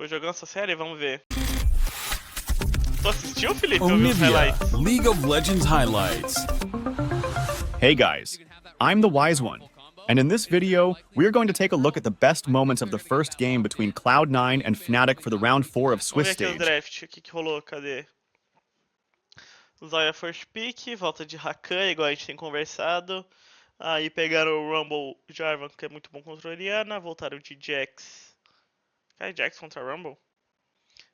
Foi jogando essa série? Vamos ver. Tu assistiu, Felipe? Olivia, League of Legends highlights. Hey guys, I'm the Wise One, and in this video, we're going to take a look at the best moments of the first game between Cloud9 and Fnatic for the round 4 of Swiss Vamos ver aqui stage. no draft, o que rolou, cadê? Zaya first pick, volta de Rakan, igual a gente tem conversado. Aí pegaram o Rumble Jarvan, que é muito bom contra a Oriana, voltaram de Jax. Cara, Jax contra Rumble?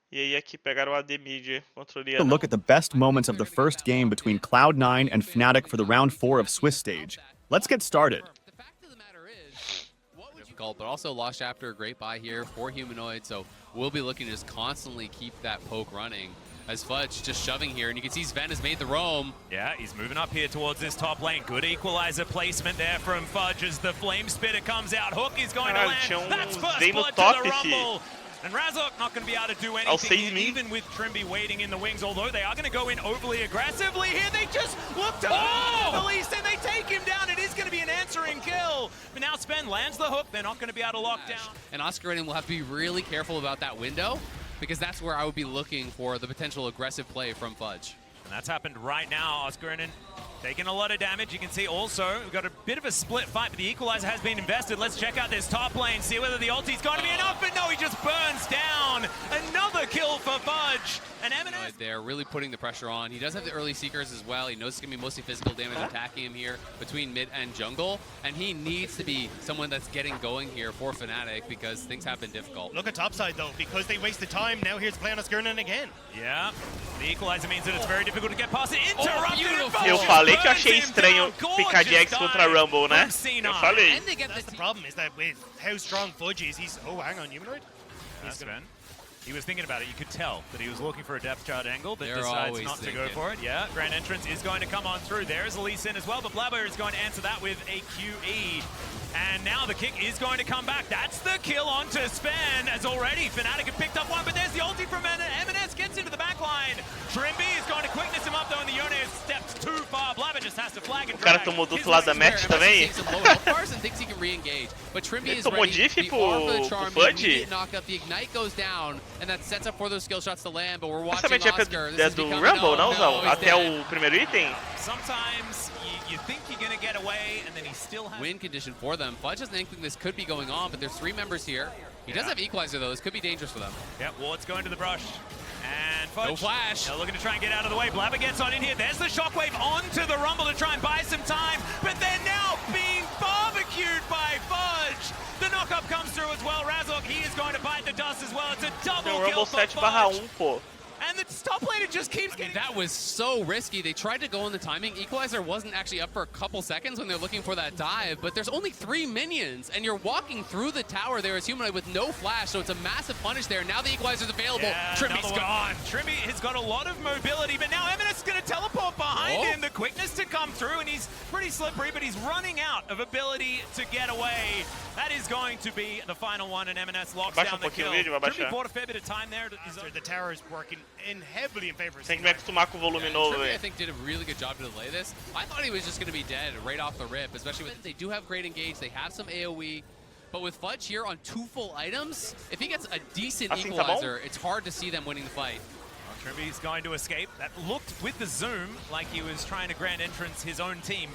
E aí aqui pegaram o AD Mid contra a Oriana. Look at the best moments of the first game between Cloud9 and Fnatic for the round 4 of Swiss stage. Let's get started. The fact of the matter is, what would difficult, but also Lost Chapter, a great buy here for Humanoid, so we'll be looking to just constantly keep that poke running. As Fudge just shoving here, and you can see Sven has made the roam. Yeah, he's moving up here towards this top lane. Good equalizer placement there from Fudge as the Flame Spitter comes out. Hook is going to land. That's first blood to the Rumble. And Razok not going to be able to do anything, even with Trimby waiting in the wings, although they are going to go in overly aggressively here. They just look to the least, and they take him down. It is going to be an answering kill. But now Sven lands the hook. They're not going to be able to lock down. And Oscar will have to be really careful about that window, because that's where I would be looking for the potential aggressive play from Fudge. And that's happened right now. Oscarinen taking a lot of damage. You can see also we've got a bit of a split fight, but the equalizer has been invested. Let's check out this top lane, see whether the ulti's going to be enough, but no, he just burns down. Another kill for Fudge. And M&S they're really putting the pressure on. He does have the early Seekers as well. He knows it's going to be mostly physical damage attacking him here between mid and jungle, and he needs to be someone that's getting going here for Fnatic because things have been difficult. Look at topside though, because they wasted time. Now here's play on Oscarinen again. Yeah, the equalizer means that it's very difficult to get past it. Interrupted. Eu falei que eu achei estranho picar Jax contra Rumble, né? Eu falei. That's the problem, is that with how strong Fudge is, he's... Oh, hang on, Humanoid? He's gonna... He was thinking about it. You could tell that he was looking for a depth chart angle, but They're decides not to go for it. Yeah, Grand Entrance is going to come on through. There's a Lee Sin as well, but Blabber is going to answer that with a QE. And now the kick is going to come back. That's the kill onto Sven, as already Fnatic have picked up one, but there's the ulti from M&S, gets into the back line. Trimby is going to quickness him up though, and the Yone has stepped too far. Blabber just has to flag and drag. O cara tomou do outro lado da match também. Carson thinks he can re-engage, but Trimby is tomou ready. diff The pro aura for the charm, Fudge. the immediate knock up, the ignite goes down, and that sets up for those skill shots to land, but we're watching Essa match Oscar. é do Rumble, não, Zão? Até o primeiro item? Sometimes you think you're going to get away, and then he still has... Win condition for them. Fudge doesn't think this could be going on, but there's 3 members here. He does have equalizer though. This could be dangerous for them. Yeah, Ward's going to the brush. And Fudge, no flash. They're looking to try and get out of the way. Blabber gets on in here. There's the shockwave onto the Rumble to try and buy some time, but they're now being barbecued by Fudge. The knockup comes through as well. Razok, he is going to bite the dust as well. It's a double kill for Fudge. 7/1, pô. And the top laner just keeps getting... That was so risky. They tried to go on the timing. Equalizer wasn't actually up for a couple seconds when they're looking for that dive, but there's only 3 minions, and you're walking through the tower there as Humanoid with no flash, so it's a massive punish there. Now the Equalizer's available. Yeah, Trimby's gone. Trimby has got a lot of mobility, but now M&S is going to teleport behind him. The quickness to come through, and he's pretty slippery, but he's running out of ability to get away. That is going to be the final one, and M&S locks down the kill. Trimby bought a fair bit of time there. The tower is working heavily in favor of Tem que me acostumar com o volume novo, Trimby, I velho. think, did a really good job to delay this. I thought he was just going to be dead right off the rip, especially with they do have great engage, they have some AoE, but with Fudge here on 2 full items, if he gets a decent Assim tá bom? equalizer, it's hard to see them winning the fight. Trimby's going to escape. That looked with the zoom like he was trying to Grand Entrance his own team.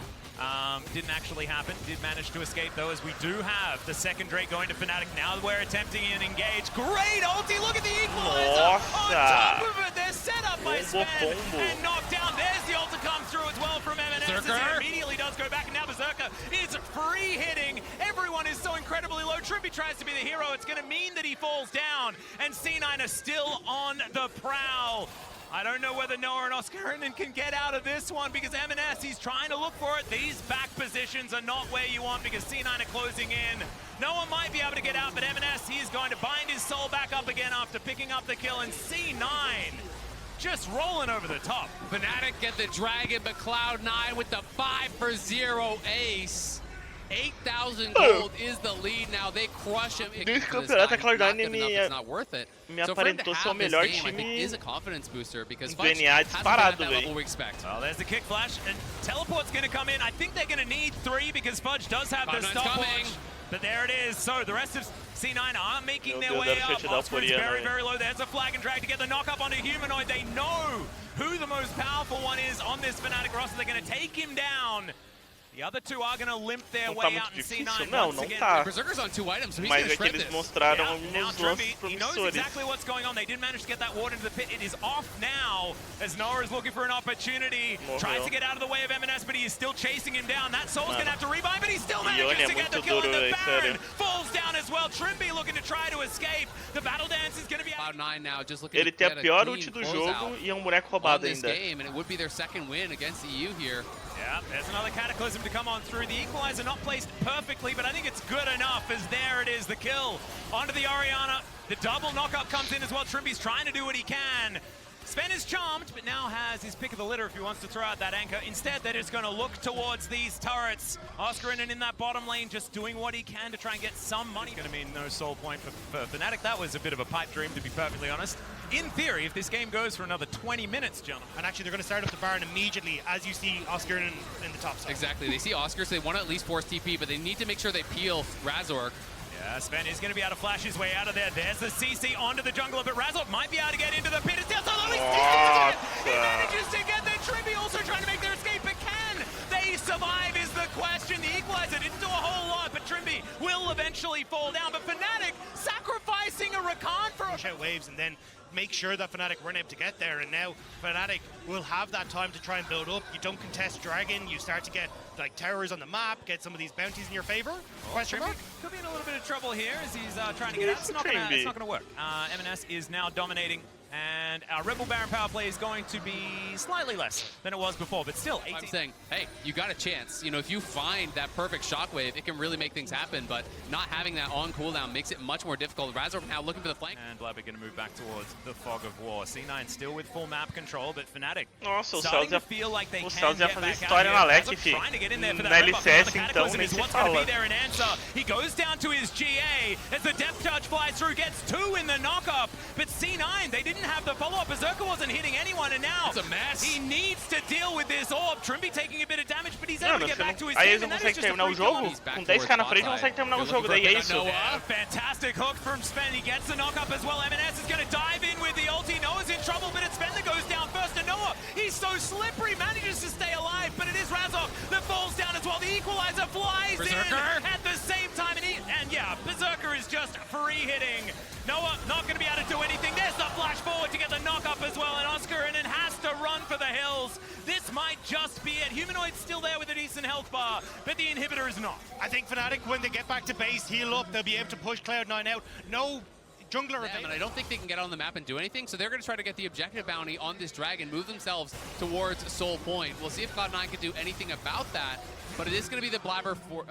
Didn't actually happen. Did manage to escape though, as we do have the second Drake going to Fnatic. Now we're attempting an engage. Great ulti! Look at the equalizer! On top of it, they're set up by Sven and knocked down. There's the ult to come through as well from M&S. As it immediately does go back, and now Berserker is free hitting. Everyone is so incredibly low. Trimby tries to be the hero. It's going to mean that he falls down, and C9 are still on the prowl. I don't know whether Noah and Oscarinen can get out of this one, because M&S, he's trying to look for it. These back positions are not where you want, because C9 are closing in. Noah might be able to get out, but M&S, he is going to bind his soul back up again after picking up the kill, and C9 just rolling over the top. Fnatic get the dragon, but Cloud9 with the 5-for-0 ace. 8,000 gold is the lead now. They crush him. Nesse campeonato, a Cloud9 It's not worth it. me aparentou ser o melhor time is a confidence booster because do NA disparado, velho. Well, there's the kick flash, and teleport's going to come in. I think they're going to need 3 because Fudge does have the stopwatch. But there it is. So the rest of C9 are making their Deus, way era pra up. te dar o Oscar is Floriana, very, velho. very low. There's a flag and drag to get the knock up onto Humanoid. They know who the most powerful one is on this Fnatic roster. They're going to take him down. The other two are going to limp their Não tá way muito out, and difícil, C9 não, once não again. tá. Berserker's on 2 items, so he's Mas gonna é que shred eles this. mostraram Yeah, now alguns Trimby, lances he knows promissores. exactly what's going on. They did manage to get that ward into the pit. It is off now as Noah is looking for an opportunity. Morreu. Tries to get out of the way of M&S, but he is still chasing him down. That Soul's going to have to rebind, but he still E manages olha, to get the muito kill, and duro, the véi, Baron sério. falls down as well. Trimby looking to try to escape. The battle dance is going to be out. Cloud9 now just looking Ele to tem get a a pior clean ult do closeout jogo e é um boneco on roubado this ainda. game, and it would be their second win against EU here. Yeah, there's another Cataclysm to come on through. The Equalizer not placed perfectly, but I think it's good enough as there it is, the kill onto the Orianna. The double knockup comes in as well. Trimby's trying to do what he can. Sven is charmed, but now has his pick of the litter if he wants to throw out that anchor. Instead, they're just going to look towards these turrets. Oscarinen in that bottom lane just doing what he can to try and get some money. Going to mean no soul point for Fnatic. That was a bit of a pipe dream, to be perfectly honest. In theory, if this game goes for another 20 minutes, gentlemen. And actually, they're going to start up the Baron immediately as you see Oscar in the top side. Exactly. They see Oscar, so they want to at least force TP, but they need to make sure they peel Razork. Yeah, Sven is going to be able to flash his way out of there. There's the CC onto the jungler, but Razork might be able to get into the pit. It's down so low. He manages to get the Trimby, also trying to make their escape, but can they survive is the question. The Equalizer didn't do a whole lot, but Trimby will eventually fall down. But Fnatic sacrificing a Rakan for Push out waves and then make sure that Fnatic weren't able to get there, and now Fnatic will have that time to try and build up. You don't contest Dragon, you start to get like towers on the map, get some of these bounties in your favor. Question Trimby mark? could be in a little bit of trouble here as he's trying to get out. It's not going to work. M&S is now dominating, and our Rebel Baron power play is going to be slightly less than it was before, but still 18. I'm saying, hey, you got a chance. You know, if you find that perfect shockwave, it can really make things happen, but not having that on cooldown makes it much more difficult. Razork now looking for the flank. And Blabber going to move back towards the Fog of War. C9 still with full map control, but Fnatic Nossa, o starting Cells to feel like they o can Cells ia get fazer back história out na here. LEC, Razork fi. trying to get in there for that Na red buff. LCS, The então, Cataclysm nem is se what's going to fala. be there in answer. He goes down to his GA as the depth charge flies through, gets 2 in the knockup, but C9, they didn't have the follow-up. Berserker wasn't hitting anyone, and now It's a mess. he needs to deal with this orb. Trimby taking a bit of damage, but he's able Mano, to get você back to não... his Aí team, eles não and that is conseguem just a terminar o free kill on jogo? his back. Com 10k na frente não consegue terminar o jogo, daí é isso. Yeah, fantastic hook from Sven. He gets the knockup as well. M&S is going to dive in with the ulti. Noah's in trouble, but it's Sven that goes down first. And Noah, he's so slippery, manages to stay alive, but it is Razork that falls down as well. The Equalizer flies Berserker. in at the same time. And yeah, Berserker is just free hitting. Noah not going to be able to do anything. There's the flash forward to get the knockup as well. And Oscarinen has to run for the hills. This might just be it. Humanoid's still there with a decent health bar, but the inhibitor is not. I think Fnatic, when they get back to base, heal up, they'll be able to push Cloud9 out. No jungler And available. I don't think they can get on the map and do anything, so they're going to try to get the objective bounty on this dragon, move themselves towards Soul Point. We'll see if Cloud9 can do anything about that, but it is going to be the Blabber for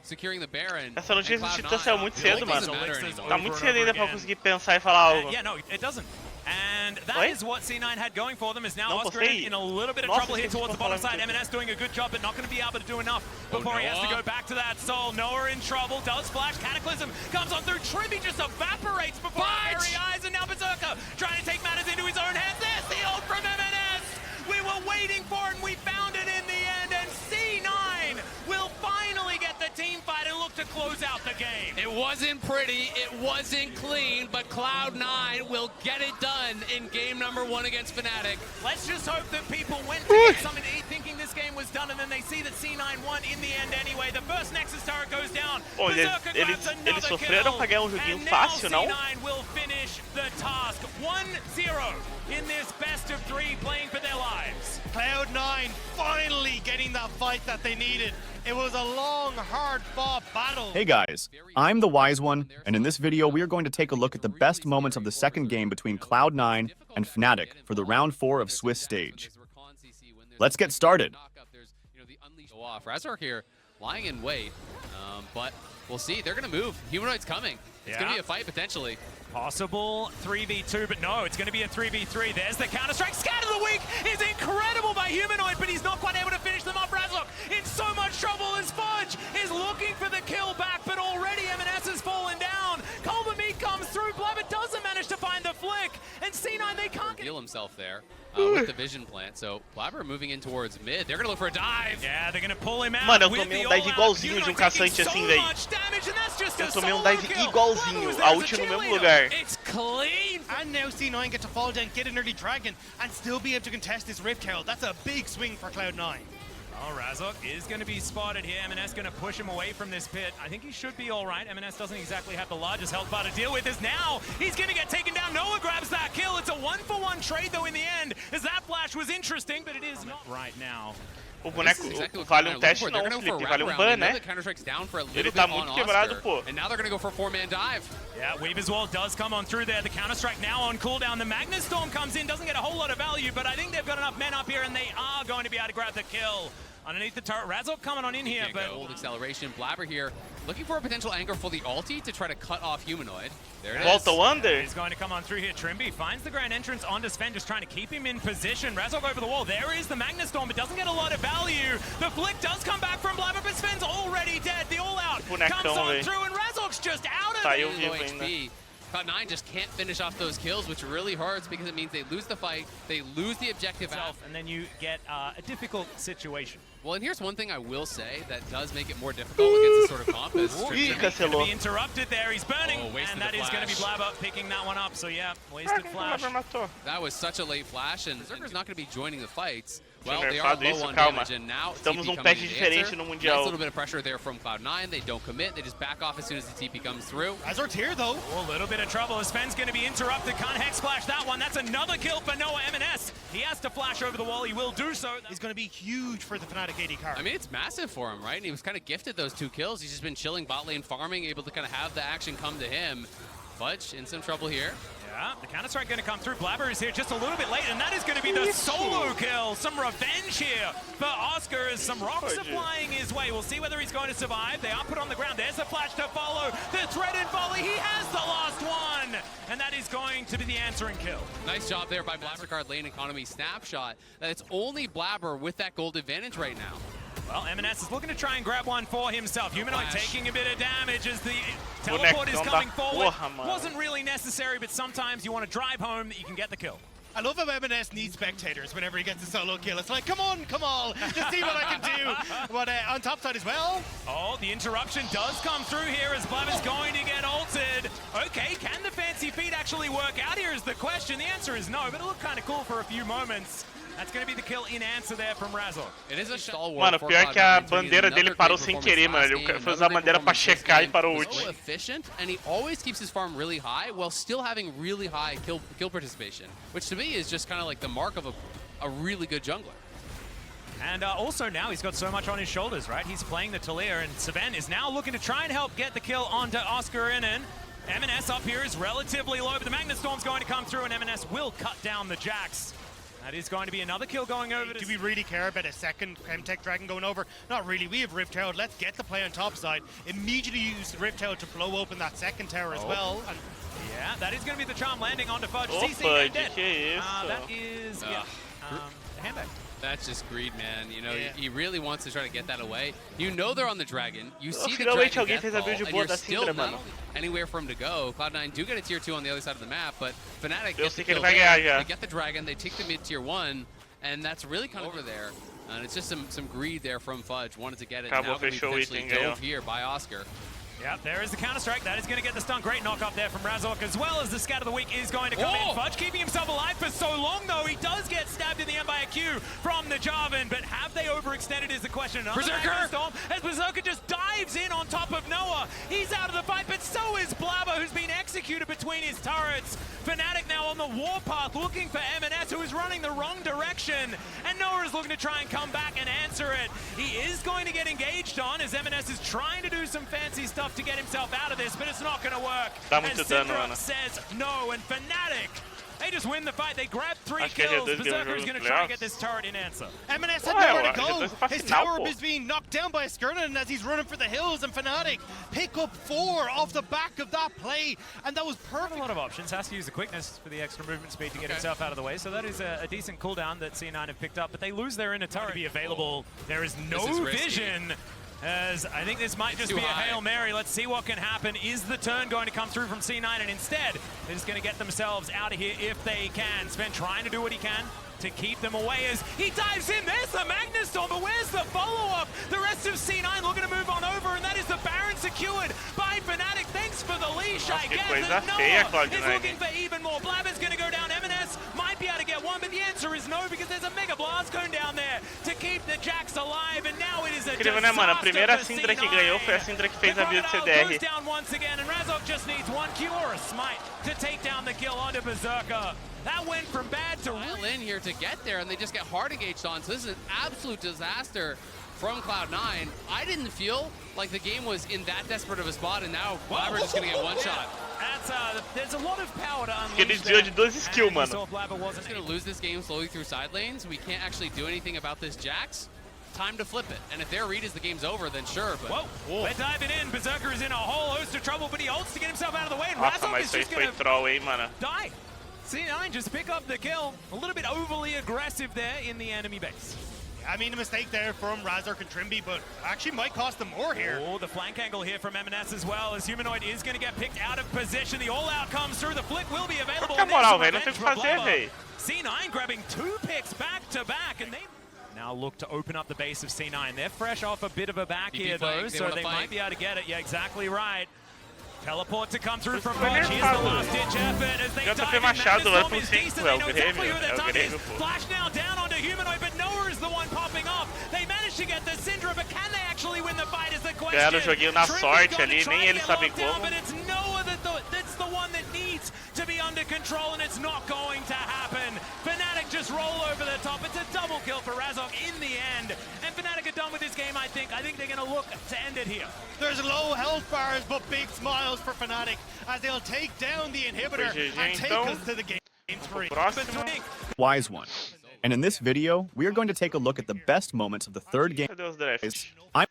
securing the Baron. Essa notícia and do Cloud9 Titã saiu muito cedo, doesn't mano. matter Elixirs anymore. Tá muito cedo ainda pra conseguir pensar e falar algo. Yeah, no, it doesn't. And that Oi? is what C9 had going for them, is now Não Oscarinen postei. in a little bit of Nossa, trouble here esqueci towards de the bottom falar side. aqui. M&S doing a good job, but not going to be able to do enough before he has to Noah. go back to that soul. Noah in trouble, does flash. Cataclysm comes on through. Trimby just evaporates before our very eyes, and now Berserker trying to take matters into his own hands. There's the ult from M&S. We were waiting for it, and we found it in the end, and C9 will finally get the team fight and look to close out the game. It wasn't pretty, it wasn't clean, but Cloud9 will get it done in game number 1 against Fnatic. Let's just hope that people went to get something to eat thinking this game was done, and then they see that C9 won in the end anyway. The first Nexus turret goes down. Pô, Berserker grabs eles another sofreram kill, pra ganhar um joguinho and now fácil, não? C9 will finish the task. 1-0 in this best of 3, playing for their lives. Cloud9 finally getting that fight that they needed. It was a long, hard-fought battle. Hey guys, I'm the Wise One, and in this video we are going to take a look at the best moments of the second game between Cloud9 and Fnatic for the round 4 of Swiss stage. Let's get started. Razork here lying in wait, but we'll see. They're going to move. Humanoid's coming. It's going to be a fight potentially. Possible 3v2, but no, it's going to be a 3v3. There's the counter-strike. Scatter the Weak is incredible by Humanoid, but he's not quite able to finish them off. Razork in so much trouble as Fudge is looking for the kill back, but already M&S has fallen down. Culver Meat comes through. Blabber doesn't manage to find the flick. quick, and C9, they can't get... Heal himself there with the vision plant. So Blabber moving in towards mid. They're gonna look for a dive. Yeah, they're gonna pull him out. Mano, eu with tomei the dive all-out. igualzinho de Humanoid caçante taking assim, so velho. much damage, and that's just Eu a tomei solo dive kill. igualzinho, Blabber was a there as ult no mesmo cheerleader. lugar. It's clean. And now C9 get to fall down, get an early dragon, and still be able to contest this Rift Herald. That's a big swing for Cloud9. Oh, Razok is going to be spotted here. M&S going to push him away from this pit. I think he should be all right. M&S doesn't exactly have the largest health bar to deal with. As now he's going to get taken down. Noah grabs that kill. It's a 1-for-1 trade, though, in the end, as that flash was interesting, but it is not right now. O boneco vale teste não, Felipe, vale ban, né? Counter-Strike's down for a little Ele bit tá on muito quebrado, Oscar, pô. and now they're gonna go for a 4-man dive. Yeah, Weaver's Wall does come on through there. The Counter-Strike now on cooldown. The Magnus Storm comes in, doesn't get a whole lot of value, but I think they've got enough men up here, and they are going to be able to grab the kill. Underneath the turret, Razok coming on in here, Can't but... go. Old acceleration. Blabber here looking for a potential anchor for the ulti to try to cut off Humanoid. There it is. Volta o Under. He's going to come on through here. Trimby finds the grand entrance onto Sven, just trying to keep him in position. Razok over the wall. There is the Magnus Storm, but doesn't get a lot of value. The flick does come back from Blabber, but Sven's already dead. The all-out comes on véio. through, and Razok's just out of Saiu it. vivo Low ainda. HP. Cloud9 just can't finish off those kills, which really hurts because it means they lose the fight, they lose the objective out. And then you get a difficult situation. Well, and here's one thing I will say that does make it more difficult against this sort of comp. Is Ih, Going to cancelou. be interrupted there. He's burning, Oh, wasted and that the is going to be flash. Blabber picking that one up. So yeah, Ah, wasted quem que o flash. Blabber matou? That was such a late flash, and Berserker's not going to be joining the fights. Well, Tinha they are nerfado low isso, on calma. damage, and now Estamos TP num coming patch in to diferente answer. no Nice Mundial. little bit of pressure there from Cloud9. They don't commit. They just back off as soon as the TP comes through. Razor's here, though. Oh, a little bit of trouble. Sven's going to be interrupted. Can't hex splash that one. That's another kill for Noah M&S. He has to flash over the wall. He will do so. Is going to be huge for the Fnatic AD card. I mean, it's massive for him, right? And he was kind of gifted those 2 kills. He's just been chilling bot lane farming, able to kind of have the action come to him. Fudge in some trouble here. Yeah, the Counter-Strike going to come through. Blabber is here just a little bit late, and that is going to be the solo kill. Some revenge here for Oscar as some rocks are flying his way. We'll see whether he's going to survive. They are put on the ground. There's a flash to follow. The threaded volley. He has the last one, and that is going to be the answering kill. Nice job there by MasterCard lane economy snapshot. That it's only Blabber with that gold advantage right now. Well, M&S is looking to try and grab one for himself. Humanoid Flash. taking a bit of damage as the teleport is Boneco, coming não dá forward. porra, mano. Wasn't really necessary, but sometimes you want to drive home that you can get the kill. I love how M&S needs spectators whenever he gets a solo kill. It's like, come on, just see what I can do. But on top side as well. Oh, the interruption does come through here as Blabber's going to get ulted. Okay, can the fancy feet actually work out here is the question. The answer is no, but it looked kind of cool for a few moments. That's going to be the kill in answer there from Razor. It is a stalwart. Mano, for pior que a Cloud9, bandeira dele another parou great sem performance querer, mano. last Ele game, foi usar a another bandeira pra great performance checar e this parou o game. ult. So efficient, and he always keeps his farm really high while still having really high kill participation, which to me is just kind of like the mark of a really good jungler. And also now he's got so much on his shoulders, right? He's playing the Talir, and Saban is now looking to try and help get the kill onto Oscar Innen. M&S up here is relatively low, but the Magnus Storm's going to come through, and M&S will cut down the Jax. That is going to be another kill going over to... Do we really care about a second Chemtech Dragon going over? Not really. We have Rift Herald. Let's get the play on top side. Immediately use Rift Herald to blow open that second tower as well. And Yeah, that is going to be the charm landing onto Fudge. Oh, CC Fudge, dead. que isso? That is, yeah, the handbag. That's just greed, man. You know, Yeah. he really wants to try to get that away. You know they're on the dragon. You see the finalmente dragon alguém death fez a ball, build and boa you're da still Syndra, not mano. anywhere for him to go. Cloud9 do get a tier 2 on the other side of the map, but Fnatic Eu gets the sei que ele kill vai there. ganhar já. They get the dragon, they take the mid tier 1, and that's really kind of over there. And it's just some greed there from Fudge. Wanted to get it. Acabou, Now gonna be fechou o potentially item, ganhou. dove here by Oscar. Yeah, there is the Counter-Strike. That is going to get the stun. Great knock up there from Razok, as well as the Scat of the Week is going to come in. Fudge keeping himself alive for so long, though. He does get stabbed in the end by a Q from the Jarvan, but have they overextended is the question. Another Berserker! Storm, as Berserker just dives in on top of Noah. He's out of the fight, but so is Blabber, who's been executed between his turrets. Fnatic now on the warpath, looking for M&S, who is running the wrong direction. And Noah is looking to try and come back and answer it. He is going to get engaged on, as M&S is trying to do some fancy stuff to get himself out of this, but it's not going to work. Dá muito and dano, Syndra Ana. says no, and Fnatic, they just win the fight. They grab 3 Acho que é kills. G2 ganhou Berserker is os going to try and playoffs. get this turret in answer. M&S had Ué, nowhere to ué, go. ele tá His final, tower pô. is being knocked down by Skirnan as he's running for the hills, and Fnatic pick up 4 off the back of that play, and that was A perfect. lot of options. Has to use the quickness for the extra movement speed to get himself out of the way. So that is a decent cooldown that C9 have picked up, but they lose their inner turret to be available. There is This is no risky. vision. As I think this might just Too be a high. Hail Mary. Let's see what can happen. Is the turn going to come through from C9? And instead, they're just going to get themselves out of here if they can. Sven trying to do what he can to keep them away as he dives in. There's the Magnus Storm, but where's the follow-up? The rest of C9 looking to move on over, and that is the Baron secured by Fnatic. Thanks for the leash, I que guess. coisa And feia, Noah Cloud9. is looking for even more. Blabber's going to go down. M&S might be able to get one, but the answer is no, because there's a Mega Blast Cone down there to keep the Jacks alive, and now it is a Incrível, né, mano? A disaster primeira for Syndra que C9. ganhou foi a Syndra que fez a build The CDR. goes down once again, and Razok just needs one Q or a smite to take down the kill onto Berserker. That went from bad to Well in here to get there, and they just get hard engaged on. So this is an absolute disaster from Cloud9. I didn't feel like the game was in that desperate of a spot, and now Blabber's just gonna get one shot. That's there's a lot of power to Ele unleash desviou de there. 12 skills, And you mano. saw Blabber wasn't He's gonna lose this game slowly through side lanes. We can't actually do anything about this Jax. Time to flip it. And if their read is the game's over, then sure, but... Whoa, they're diving in. Berserker is in a whole host of trouble, but he ults to get himself out of the way, and Nossa, Razok mas is isso aí just foi gonna troll, hein, mano. die. C9 just pick up the kill. A little bit overly aggressive there in the enemy base. I mean, a mistake there from Razork and Trimby, but actually might cost them more here. Oh, the flank angle here from M&S as well, as Humanoid is going to get picked out of position. The all-out comes through. The flick will be available. Qual que é a moral, velho? Não tem o que fazer, velho. C9 grabbing 2 picks back-to-back, and they now look to open up the base of C9. They're fresh off a bit of a back DP here, flank, though, they so wanna they fight. might be able to get it. Yeah, exactly right. Teleport to come through from Foi Fudge. Here's the nerfado. last-ditch effort as they JP dive in. Machado, Magnus vai Storm pro is 5, decent. é They o know Grêmio, exactly who é their o target is. Grêmio, pô. Flash now down onto Humanoid, but Noah is the one popping off. They managed to get the Syndra, but can they actually win the fight is the question. Ganharam o joguinho na Trimby's sorte gonna ali, try nem to eles get sabem locked down, como. But it's Noah that's the one that needs to be under control, and it's not going to happen. Fnatic just roll over the top. It's a double kill for Razok in the end, and Fnatic are done with this game, I think. I think they're going to look to end it here. There's low health bars, but big smiles for Fnatic as they'll take down the inhibitor GG, and take então. us to the game 3. Próximo. Wise one. And in this video, we are going to take a look at the best moments of the third game. Cadê os drafts? I'm,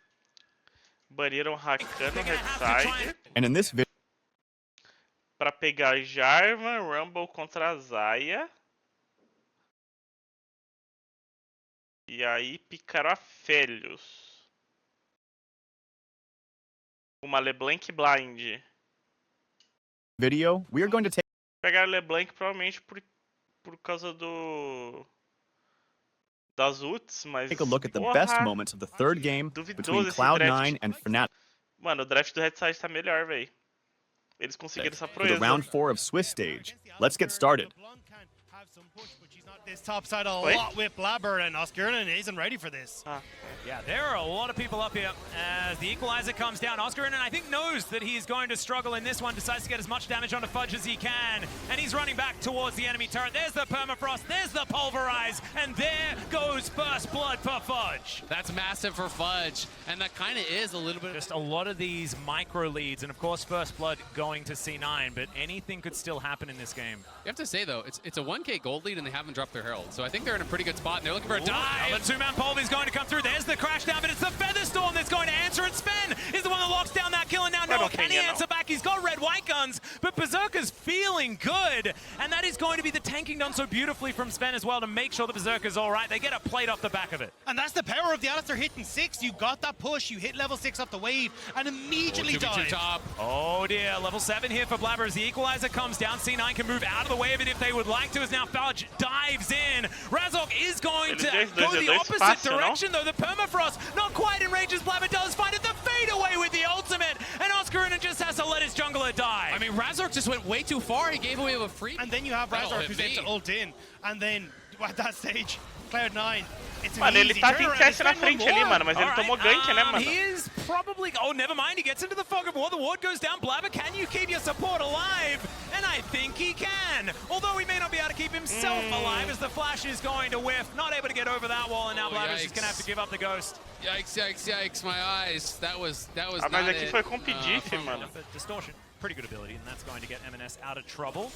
Baniram Rakan no They're gonna have to try Headside and and in this video, pra pegar Jarvan, Rumble contra a Zaya. E aí picaram a Felios. Uma LeBlanc Blind. we are going to take Pegaram LeBlanc provavelmente por causa das ults, mas a look at the porra, best moments of the third game between duvidoso esse Cloud9 draft. and Fnatic Mano, o draft do Headside tá melhor, véi. Eles conseguiram essa for the proeza. round 4 of Swiss stage. Let's get started. This top side a Wait. lot with Blabber, and Oscarina isn't ready for this. Ah, Yeah, there are a lot of people up here as the equalizer comes down. Oscarina, I think, knows that he's going to struggle in this one, decides to get as much damage onto Fudge as he can, and he's running back towards the enemy turret. There's the permafrost, there's the pulverize, and there goes first blood for Fudge. That's massive for Fudge, and that kind of is a little bit... Just a lot of these micro leads, and of course first blood going to C9, but anything could still happen in this game. You have to say, though, it's a 1K gold lead, and they haven't dropped their herald. So I think they're in a pretty good spot, and they're looking for a Now dive. the two-man pulver is going to come through. There's the crash down, but it's the Featherstorm that's going to answer it. Sven is the one that locks down that kill, and now Noah, can he answer back? He's got red-white guns, but Berserker's feeling good, and that is going to be the tanking done so beautifully from Sven as well to make sure the Berserker's all right. They get a plate off the back of it. And that's the power of the Alistair hitting 6. You got that push, you hit level 6 up the wave, and immediately 2v2 dive. top. Oh dear, level 7 here for Blabber as the equalizer comes down. C9 can move out of the way of it if they would like to, as now Fudge dives in. Razok is going to go the opposite direction though. The permafrost not quite in range as Blabber does find it. The fade away with the ultimate, and Oscarina just has to let his jungler die. I mean, Razork just went way too far. He gave away a free... And then you have That'll Razor hit who's me. able to ult in, and then at that stage, Cloud9, it's an Mano, ele easy tava em turnaround. teste na It's been frente one ali, more. mano, mas ele All tomou right, gank, né, mano? He is probably... Oh, never mind. He gets into the fog of war. The ward goes down. Blabber, can you keep your support alive? And I think he can. Although he may not be able to keep himself alive as the flash is going to whiff. Not able to get over that wall, and now Oh, Blabber's just going to have yikes. to give up the ghost. Yikes, yikes, yikes, my eyes. That was Ah, mas not aqui it. foi com Pidif, mano. But Distortion, pretty good ability, and that's going to get M&S out of trouble.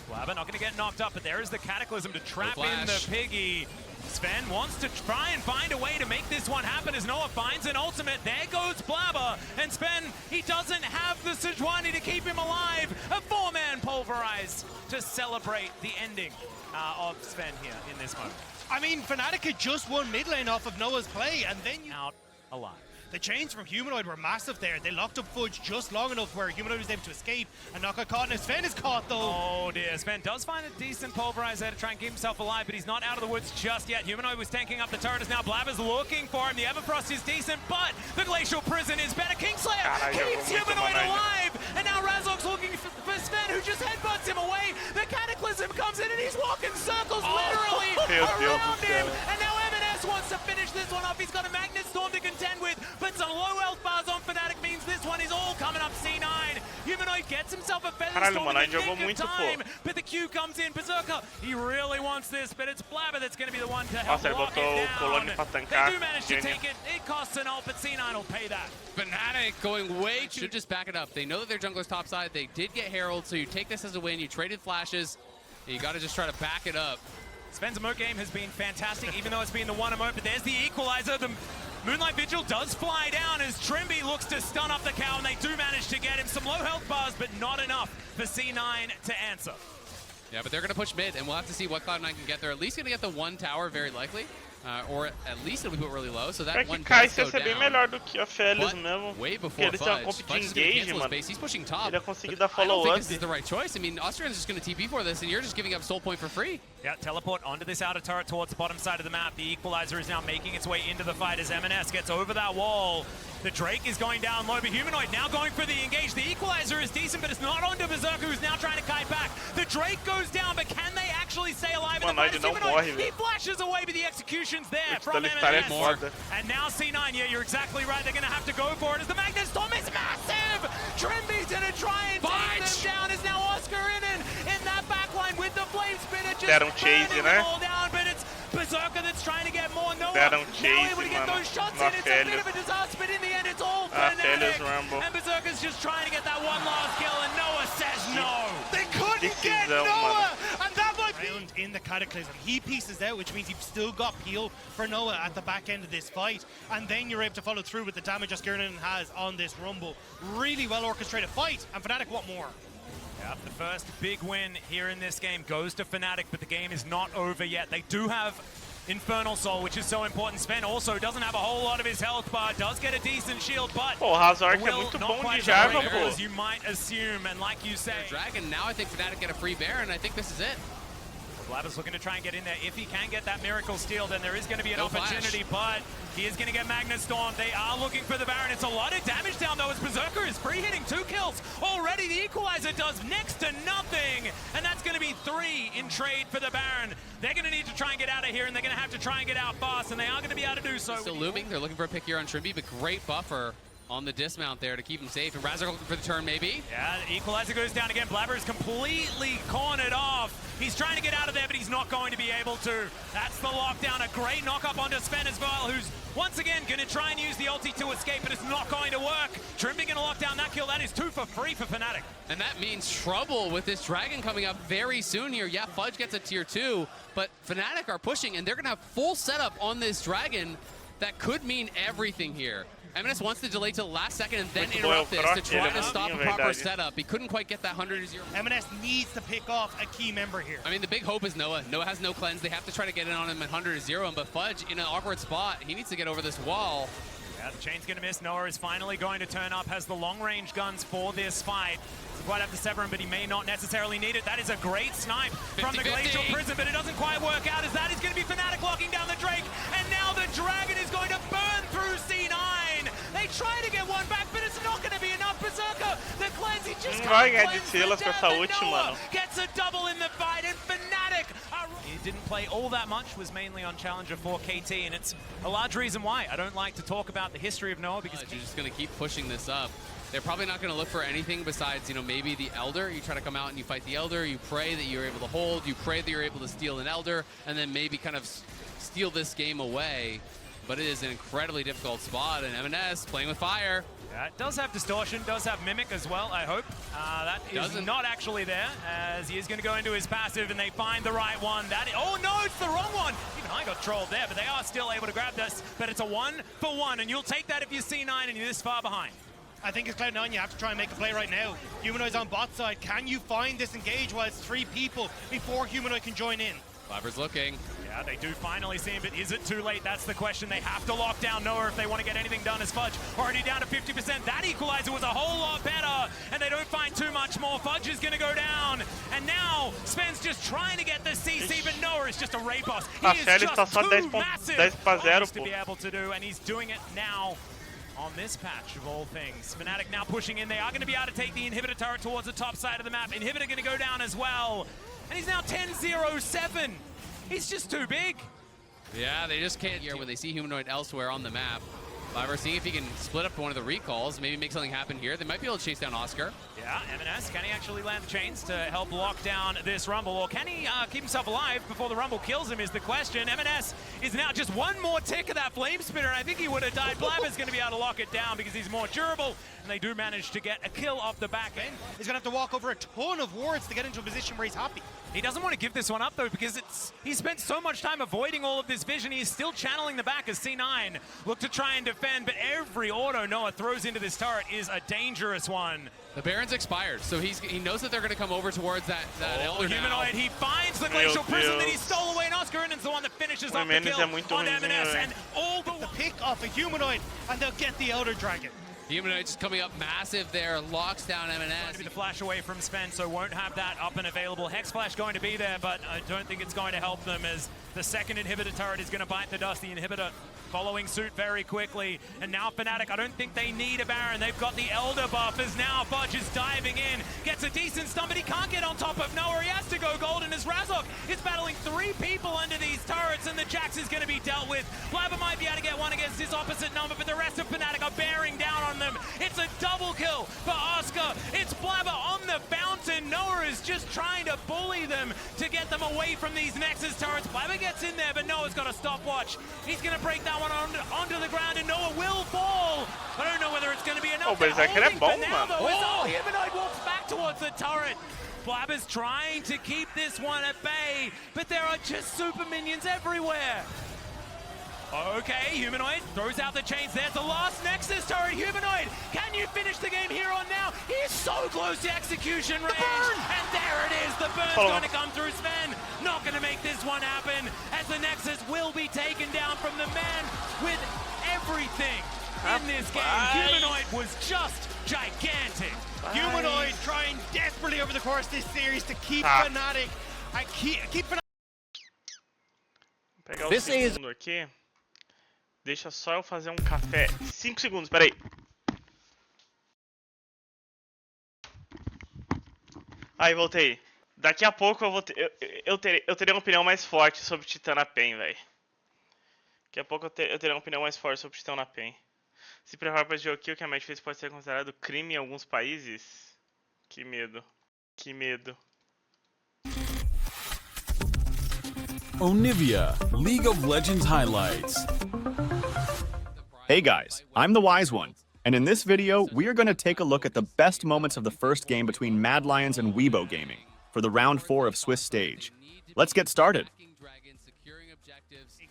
Blabber not going to get knocked up, but there is the Cataclysm to trap in the flash. piggy. Sven wants to try and find a way to make this one happen as Noah finds an ultimate. There goes Blabber, and Sven, he doesn't have the Sejuani to keep him alive. A 4-man pulverize to celebrate the ending of Sven here in this moment. I mean, Fnatic had just won mid lane off of Noah's play, and then you... Out alive. The chains from Humanoid were massive there. They locked up Fudge just long enough where Humanoid was able to escape and not get caught. Now Sven is caught though. Oh dear, Sven does find a decent pulverize there to try and keep himself alive, but he's not out of the woods just yet. Humanoid was tanking up the turret as now Blabber's looking for him. The Everfrost is decent, but the Glacial Prison is better. Kingslayer keeps Humanoid alive, and now Razork's looking for Sven, who just headbutts him away. The Cataclysm comes in and he's walking circles literally around him, and now M&S wants to finish this one off. He's got a Magnet Storm to contend with, but some low health bars on Fnatic means this one is all coming up C9. Humanoid gets himself a Feather Caralho, Storm mano, in the jogou nick of muito, time, but the Q comes in. Berserker, he really wants this, but it's Blabber that's going to be the one to help Nossa, ele lock botou it o down. Colônia pra They tancar. do manage to Gênio. take it. It costs an ult, but C9 will pay that. Fnatic going way too. Should just back it up. They know that their jungler's topside. They did get Herald, so you take this as a win. You traded flashes. You got to just try to back it up. Sven's emote game has been fantastic, even though it's been the one emote, but there's the equalizer. The Moonlight Vigil does fly down as Trimby looks to stun up the cow, and they do manage to get him some low health bars, but not enough for C9 to answer. Yeah, but they're going to push mid, and we'll have to see what Cloud9 can get. They're at least going to get the one tower, very likely. Or at least it'll be put really low, so that É one que Kai does go ia ser bem down. melhor do que a Félix But mesmo. way Porque before eles têm uma Fudge. comp de Fudge is going to engage, cancel his mano. base. He's pushing top. Ele ia conseguir But dar I don't follow think up. this is the right choice. I mean, Austrian's just going to TP for this, and you're just giving up soul point for free. Yeah, teleport onto this outer turret towards the bottom side of the map. The equalizer is now making its way into the fight as M&S gets over that wall. The Drake is going down low, but Humanoid now going for the engage. The equalizer is decent, but it's not onto Berserker, who's now trying to kite back. The Drake goes down, but can they actually stay alive in the Mano, fight? ele não Humanoid, morre, he velho. flashes away, but the execution's there Esse from Talistar é M&S. foda. And now C9, yeah, you're exactly right. They're going to have to go for it as the Magnet Storm is massive. Trimby's going to try and take them down. Is now Oscar in that backline with the Flame Spinner just Deram chase, burning né? them all down, but it's Berserker that's trying to get more. Noah Deram now chase, able to get mano. those shots Na in. It's a bit Félix. of a disaster, but in the end it's all A Fnatic. Félix Rumble. And Berserker's just trying to get that one last kill, and Noah says no. They couldn't get Decisão, Noah, mano. and that might be round in the Cataclysm. He pieces out, which means you've still got peel for Noah at the back end of this fight, and then you're able to follow through with the damage Oscarinen has on this Rumble. Really well orchestrated fight, and Fnatic want more. Yeah, the first big win here in this game goes to Fnatic, but the game is not over yet. They do have Infernal Soul, which is so important. Sven also doesn't have a whole lot of his health bar, does get a decent shield, but Pô, o Razork é will muito not bom de quite Jarvan, generate pô. as you might assume, and like you say, Dragon, now I think Fnatic get a free Baron. I think this is it. Blabber's looking to try and get in there. If he can get that Miracle Steal, then there is going to be an No opportunity, but he is going to get Magnet Storm. They are looking for the Baron. It's a lot of damage down, though, as Berserker is free hitting 2 kills. Already the Equalizer does next to nothing, and that's going to be 3 in trade for the Baron. They're going to need to try and get out of here, and they're going to have to try and get out fast, and they are going to be able to do so. Still looming. They're looking for a pick here on Trimby, but great buffer on the dismount there to keep him safe. And Razork looking for the turn, maybe. Yeah, the Equalizer goes down again. Blabber is completely cornered off. He's trying to get out of there, but he's not going to be able to. That's the lockdown. A great knock-up onto Sven as well, who's once again going to try and use the ulti to escape, but it's not going to work. Trimby going to lock down that kill. That is 2 for free for Fnatic. And that means trouble with this Dragon coming up very soon here. Yeah, Fudge gets a tier 2, but Fnatic are pushing, and they're going to have full setup on this Dragon. That could mean everything here. M&S wants to delay to the last second and then Muito interrupt bom, this to try ele to stop a não, proper verdade. setup. He couldn't quite get that 100-0. M&S needs to pick off a key member here. I mean, the big hope is Noah. Noah has no cleanse. They have to try to get in on him at 100-0, but Fudge in an awkward spot. He needs to get over this wall. Yeah, the chain's going to miss. Noah is finally going to turn up, has the long-range guns for this fight. He's quite have to sever him, but he may not necessarily need it. That is a great snipe from the 50-50. Glacial Prison, but it doesn't quite work out as that is going to be Fnatic locking down the Drake. And now the Dragon is going to burn through C9. They try to get one back, but it's not going to be enough. Berserker, the cleanse, he just Não vai can't ganhar de cleanse the Silas com death, essa and ult, Noah mano. gets a double in the fight, and Fnatic are... He didn't play all that much, was mainly on Challenger for KT, and it's a large reason why. I don't like to talk about the history of Noah because... You're just going to keep pushing this up. They're probably not going to look for anything besides, you know, maybe the Elder. You try to come out and you fight the Elder. You pray that you're able to hold. You pray that you're able to steal an Elder, and then maybe kind of steal this game away. But it is an incredibly difficult spot, and M&S playing with fire. Yeah, it does have Distortion, does have Mimic as well, I hope. That is Doesn't. not actually there, as he is going to go into his passive, and they find the right one. Oh no, it's the wrong one! Even I got trolled there, but they are still able to grab this. But it's a 1-for-1, and you'll take that if you're C9 and you're this far behind. I think it's Cloud9, you have to try and make a play right now. Humanoid's on bot side. Can you find this engage while it's 3 people before Humanoid can join in? Blabber's looking. Yeah, they do finally see him, but is it too late? That's the question. They have to lock down Noah if they want to get anything done as Fudge. Already down to 50%. That equalizer was a whole lot better, and they don't find too much more. Fudge is going to go down, and now Sven's just trying to get the CC, but Noah is just a raid boss. He is just too massive to be able to do, and he's doing it now. On this patch of all things. Fnatic now pushing in. They are going to be able to take the inhibitor turret towards the top side of the map. Inhibitor going to go down as well. And he's now 10-0-7. He's just too big. Yeah, they just can't here when they see Humanoid elsewhere on the map. Blabber seeing if he can split up one of the recalls, maybe make something happen here. They might be able to chase down Oscar. Yeah, M&S, can he actually land the chains to help lock down this Rumble? Or can he keep himself alive before the Rumble kills him is the question. M&S is now just one more tick of that Flame Spinner, and I think he would have died. Blabber's going to be able to lock it down because he's more durable, and they do manage to get a kill off the back end. He's going to have to walk over a ton of wards to get into a position where he's happy. He doesn't want to give this one up, though, because he spent so much time avoiding all of this vision. He's still channeling the back as C9 look to try and defend, but every auto Noah throws into this turret is a dangerous one. The Baron's expired, so he knows that they're going to come over towards that Elder Humanoid. now. He finds the Glacial Prison that he stole away, and Oscar Innan's the one that finishes off the kill on M&S, and all the pick off a Humanoid, and they'll get the Elder Dragon. Humanoid just coming up massive there, locks down M&S. Going to be the flash away from Sven, so won't have that up and available. Hex Flash going to be there, but I don't think it's going to help them as the second inhibitor turret is going to bite the dust. The inhibitor following suit very quickly. And now Fnatic, I don't think they need a Baron. They've got the Elder buff as now Fudge is diving in. Gets a decent stun, but he can't get on top of Noah. He has to go golden as Razok is battling 3 people under these turrets, and the Jax is going to be dealt with. Blabber might be able to get one against his opposite number, but the rest of Fnatic are bearing down on them. It's a double kill for Oscar. It's Blabber on the fountain. Noah is just trying to bully them to get them away from these Nexus turrets. Blabber gets in there, but Noah's got a stopwatch. He's going to break that one onto the ground, and Noah will fall. I don't know whether it's going to be enough. Oh, but They're is that holding gonna for now, bomb, though, as Humanoid walks back towards the turret. Blabber's trying to keep this one at bay, but there are just super minions everywhere. Okay, Humanoid throws out the chains. There's the last Nexus turret. Humanoid, can you finish the game here on now? He is so close to execution range. And there it is. The burn's going to come through Sven. Not going to make this one happen, as the Nexus will be taken down from the man with everything in this game. Humanoid was just gigantic. Humanoid trying desperately over the course of this series to keep Fnatic. Keep Fnatic. Vou pegar o segundo aqui. Deixa só eu fazer café. 5 segundos, peraí. Aí, voltei. Daqui a pouco eu terei uma opinião mais forte sobre Titã na PEN, velho. Daqui a pouco eu terei uma opinião mais forte sobre Titã na PEN. Se prepara para esse jogo aqui, o que a match fez pode ser considerado crime em alguns países. Que medo. Que medo. Onivia, League of Legends highlights. Hey guys, I'm the Wise One, and in this video, we are going to take a look at the best moments of the first game between Mad Lions and Weibo Gaming for the round 4 of Swiss Stage. Let's get started.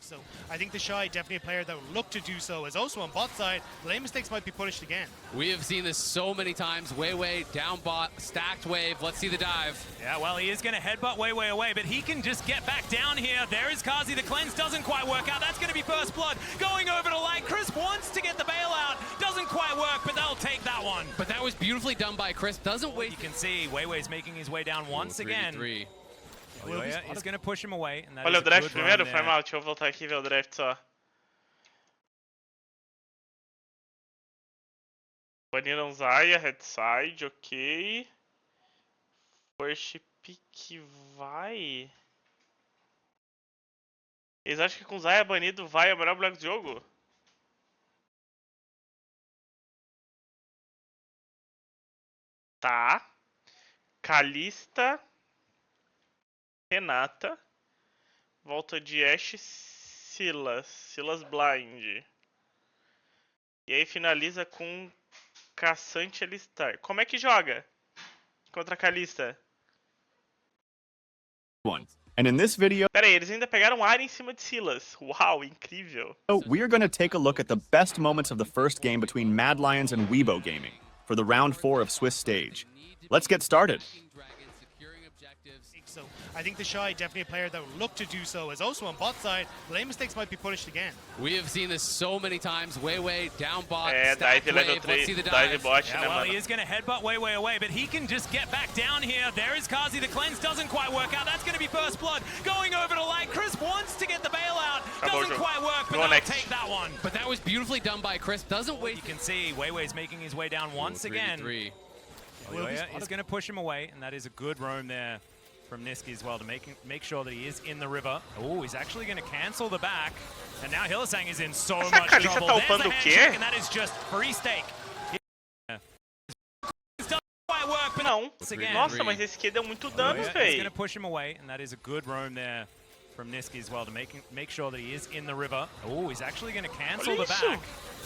So I think the Shy, definitely a player that would look to do so, as also on bot side, lane mistakes might be punished again. We have seen this so many times. Wei, down bot, stacked wave. Let's see the dive. Yeah, well, he is going to headbutt Wei away, but he can just get back down here. There is Kazi. The cleanse doesn't quite work out. That's going to be first blood. Going over to Light. Crisp wants to get the bailout. Doesn't quite work, but they'll take that one. But that was beautifully done by Crisp. Doesn't wait. You can see Wei's making his way down once again. 3v3. He's going to push him away. And Olha o draft primeiro, foi mal. Deixa eu voltar aqui e ver o draft só. Baniram Zaya, Headside, ok. First pick vai. Eles acham que com Zaya banido vai é o melhor bloco de jogo? Tá. Kalista. Renata. Volta de Ashe, Silas Blind. E aí finaliza com Caçante Alistar. Como é que joga contra a Kalista? And in this video, Pera aí, eles ainda pegaram área em cima de Silas. Uau, incrível. we are going to take a look at the best moments of the first game between Mad Lions and Weibo Gaming for the round 4 of Swiss Stage. Let's get started. So I think the Shy definitely a player that will look to do so. As also on bot side, lane mistakes might be punished again. We have seen this so many times. Way down bot. É, stack dive level wave. Let's see 3, the dive dive. bot, Yeah, né, well, mano? he is going to headbutt way away, but he can just get back down here. There is Kazi. The cleanse doesn't quite work out. That's going to be first blood. Going over to light. Chris wants to get the bailout. Doesn't quite work, but they'll take that one. But that was beautifully done by Chris. Doesn't wait. You can see Weiwei's making his way down once again. He's going to push him away, and that is a good roam there from Niski as well to make sure that he is in the river. Oh, he's actually going to cancel the back. And now Hylissang is in so much trouble. There's the handshake, and that is just free stake. Doesn't quite work, but Não. again. Nossa, mas esse Q deu muito dano, He's going to velho. push him away, and that is a good roam there from Niski as well to make sure that he is in the river. Oh, he's actually going to cancel the isso. back.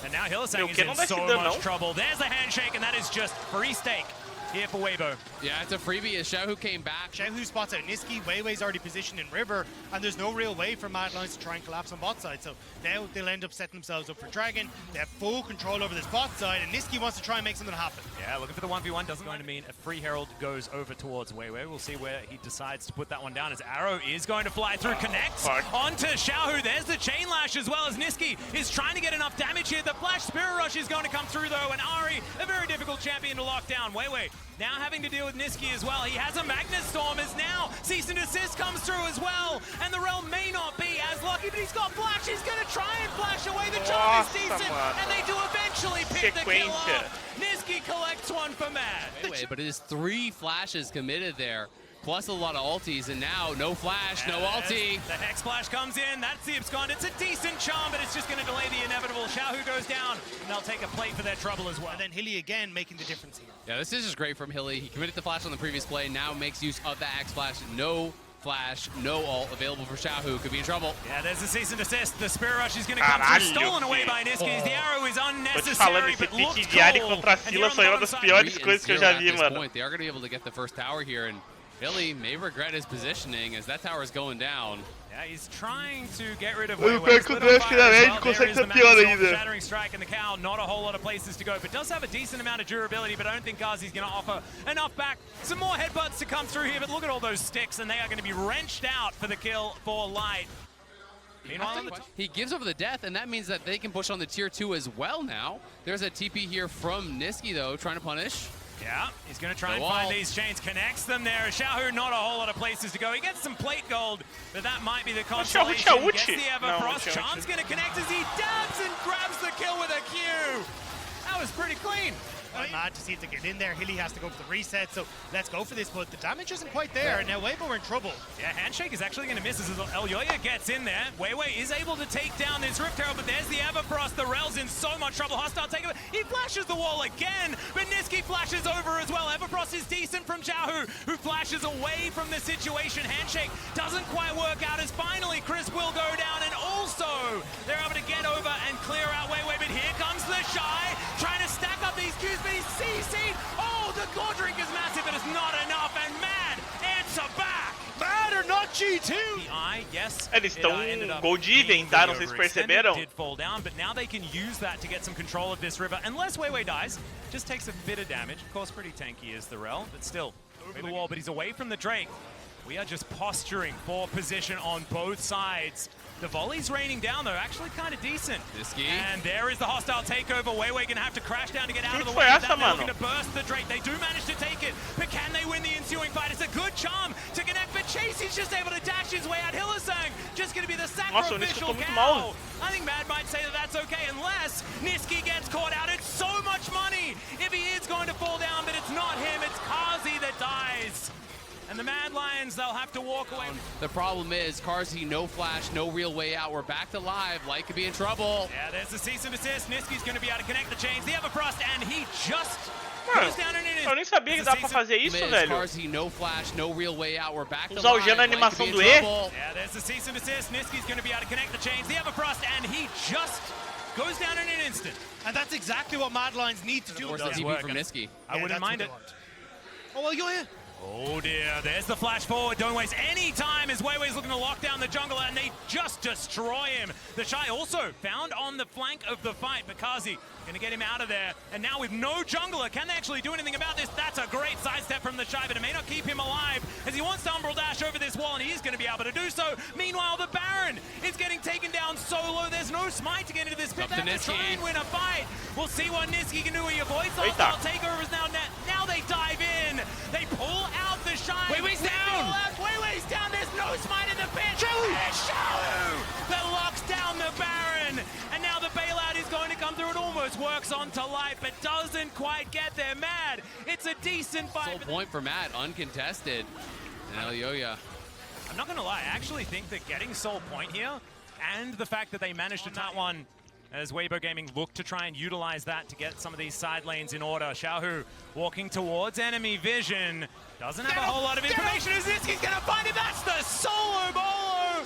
And now Hylissang is Q in não dá so esse dano, much não. trouble. There's the handshake, and that is just free stake here for Weibo. Yeah, it's a freebie as Xiaohu came back. Xiaohu spots out Niski, Weiwei's already positioned in river, and there's no real way for Mad Lions to try and collapse on bot side. So now they'll end up setting themselves up for Dragon. They have full control over this bot side, and Niski wants to try and make something happen. Yeah, looking for the 1v1 doesn't going to mean a free herald goes over towards Weiwei. We'll see where he decides to put that one down as Arrow is going to fly through, connects onto Xiaohu. There's the chain lash as well as Niski is trying to get enough damage here. The flash spirit rush is going to come through though, and Ari, a very difficult champion to lock down. Weiwei now having to deal with Niski as well. He has a Magnus Storm as now cease and desist comes through as well, and the realm may not be as lucky, but he's got flash. He's going to try and flash away. The charm is Nossa, decent, mano. and they do eventually pick the kill Sequência. up. Niski collects one for Mad. Wait, but it is 3 flashes committed there, plus a lot of ultis, and now no flash, no ulti. The Hex Splash comes in, that's the abscond. It's a decent charm, but it's just going to delay the inevitable. Xiaohu goes down, and they'll take a plate for their trouble as well. And then Hilly again making the difference here. Yeah, this is just great from Hilly. He committed the flash on the previous play, now makes use of the X flash. No flash, no ult available for Xiaohu. Could be in trouble. Yeah, there's the cease and desist. The Spirit Rush is going to come through, stolen away by Niski. The arrow is Tô te falando, unnecessary, esse but pique looks de Ari cool. contra a And you're Sila on foi the uma bottom das side. piores coisas que eu já 3-0 vi, at this mano. point. They are going to be able to get the first tower here, and Hilly may regret his positioning as that tower is going down. Yeah, he's trying to get rid of Eu Weiwei. perco o Split on dash fire na as lane, well. consegue There is ser the pior Magnus ainda. Shattering Strike and the Cow, not a whole lot of places to go, but does have a decent amount of durability, but I don't think Kazi's going to offer enough back. Some more headbutts to come through here, but look at all those sticks, and they are going to be wrenched out for the kill for Light. Meanwhile, on the top, He gives over the death, and that means that they can push on the tier 2 as well now. There's a TP here from Niski, though, trying to punish. yeah, he's going to try and The find wall. these chains, connects them there. Xiaohu, not a whole lot of places to go. He gets some plate gold, but that might be the consolation. Xiaohu. Gets the Everfrost. No, Chance going to connect as he dabs and grabs the kill with a Q. That was pretty clean. Mad to see if they get in there. Hilly has to go for the reset, so let's go for this, but the damage isn't quite there, and now Weibo are in trouble. Yeah, Handshake is actually going to miss as Elyoya gets in there. Weiwei is able to take down this Rift Herald, but there's the Everfrost. The Rel's in so much trouble. Hostile takeover. He flashes the wall again, but Niski flashes over as well. Everfrost is decent from Xiaohu, who flashes away from the situation. Handshake doesn't quite work out as finally Chris will go down, and also they're able to get over and clear out Weiwei, but here comes the Shy, trying to stack up these Qs, but he's CC'd. Oh, the core drink is massive, but it's not enough, and Mad answer back. Mad or not G2? The eye, yes. Eles it, estão ended up Gold Even, being tá? really Não sei se overextended, perceberam. did fall down, but now they can use that to get some control of this river. Unless Weiwei dies, just takes a bit of damage. Of course, pretty tanky is the Rel, but still over the wall. But he's away from the Drake. We are just posturing for position on both sides. The volley's raining down, though, actually kind of decent. Niski. And there is the hostile takeover. Weiwei gonna have to crash down to get out of the Que way. foi With essa, that, they're mano? looking to burst the Drake. They do manage to take it, but can they win the ensuing fight? It's a good charm to connect, but Chase is just able to dash his way out. Hylissang just gonna be the Nossa, o Niski sacrificial ficou muito cow. mal. I think Mad might say that that's okay, unless Niski gets caught out. It's so much money if he is going to fall down, but it's not him, it's Kazi that dies. And the Mad Lions, they'll have to walk away. The problem is, Carzzy, no flash, no real way out. We're back to live. Light could be in trouble. Yeah, there's the cease and desist. Niski's going to be able to connect the chains. The Everfrost, and he just Mano, goes down in an eu nem sabia que dava pra fazer isso, velho. Carzzy, no flash, no real way out. We're back to Usar o live. Jean na Light could animação be in do E. trouble. Yeah, there's the cease and desist. Niski's going to be able to connect the chains. The Everfrost, and he just goes down in an instant. And that's exactly what Mad Lions need to do. Force the does TP work, from and Niski. I wouldn't mind it. Oh, well, yeah. Oh dear, there's the flash forward. Don't waste any time as Weiwei's looking to lock down the jungler, and they just destroy him. The Shy also found on the flank of the fight, but Kazi gonna get him out of there. And now with no jungler, can they actually do anything about this? That's a great sidestep from the Shy, but it may not keep him alive as he wants to Umbral Dash over this wall, and he's gonna be able to do so. Meanwhile, the Baron is getting taken down solo. There's no smite to get into this pit. They have to try and win a fight. We'll see what Niski can do. He avoids the hostile takeovers now. Now they dive in. They pull out the Shy. Weiwei's down. Weiwei's down. There's no smite in the pit. Shawu that locks down the Baron. And now the bailout is going to come through. It almost works onto life, but doesn't quite get there. Mad, it's a decent fight. Sole point for Matt, uncontested. And Elyoya. I'm not going to lie. I actually think that getting Soul Point here and the fact that they managed to tap one as Weibo Gaming look to try and utilize that to get some of these side lanes in order. Xiaohu walking towards enemy vision. Doesn't have a whole lot of information as Niski's going to find it. That's the solo bolo.